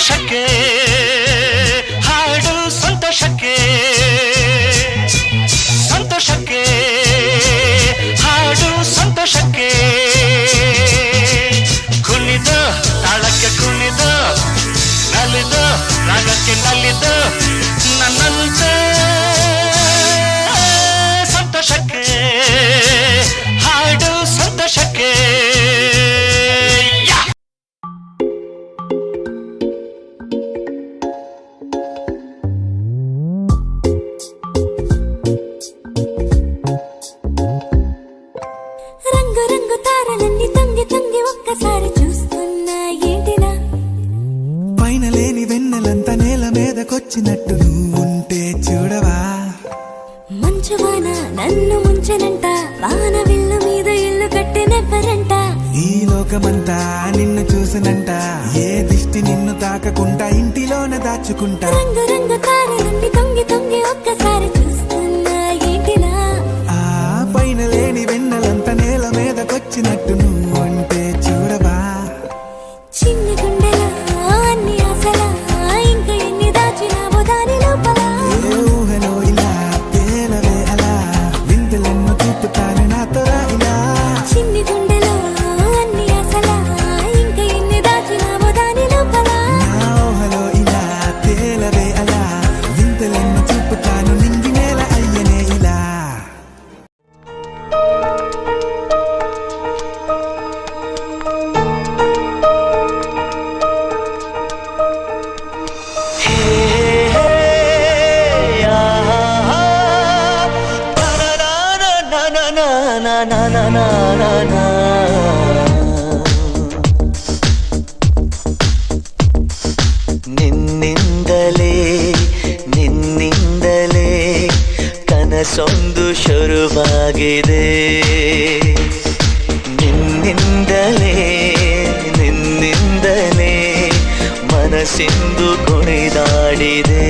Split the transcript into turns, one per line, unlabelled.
ಸಂತೋಷಕ್ಕೆ ಹಾಡು ಸಂತೋಷಕ್ಕೆ ಸಂತೋಷಕ್ಕೆ ಹಾಡು ಸಂತೋಷಕ್ಕೆ ಕುಣಿದ ತಾಳಕ್ಕೆ ಕುಣಿದ ನಲಿದ ರಾಗಕ್ಕೆ ನಲಿದ ನನ್ನಂತೆ ಸಂತೋಷಕ್ಕೆ ಹಾಡು ಸಂತೋಷಕ್ಕೆ
రంగు రంగు తారలన్నీ తొంగి తొంగి ఒక్కసారి చూస్తున్నా ఏంటినా
పైన లేని వెన్నెలంతా నేల మీదకొచ్చినట్టు నువ్వుంటే చూడవా
మంచువాన నన్ను ముంచనంట వాన విల్లు మీద ఇల్లు కట్టినెవ్వరంట
ఈ లోకమంతా నిన్ను చూసనంట ఏ దిష్టి నిన్ను తాకకుండా ఇంటిలోన దాచుకుంటా
రంగు రంగు తారలన్నీ తొంగి తొంగి ఒక్కసారి చూస్తున్నా ఏంటినా
ఆ పైన లేని వెన్నెలంతా నేల మీదకొచ్చినట్టు నువ్వుంటే చూడవా
చిన్ని గుండెలా అన్ని ఆశలా ఇంకా ఎన్ని దాచినావో దాని లోపల
ఏ ఊహలో ఇలా తేలవే అలా వింతలెన్నో చూపుతాను నాతో రా ఇలా
చిన్ని గుండెలో అన్ని ఆశలా ఇంకా ఎన్ని దాచినావో దాని లోపల
నా ఊహలో ఇలా తేలవే అలా వింతలెన్నో చూపుతాను నింగి నేల అయ్యనే ఇలా
ನಿನ್ನಿಂದಲೇ ನಿನ್ನಿಂದಲೇ ಕನಸೊಂದು ಶುರುವಾಗಿದೆ ನಿನ್ನಿಂದಲೇ ನಿನ್ನಿಂದಲೇ ಮನಸ್ಸಿಂದು ಕುಣಿದಾಡಿದೆ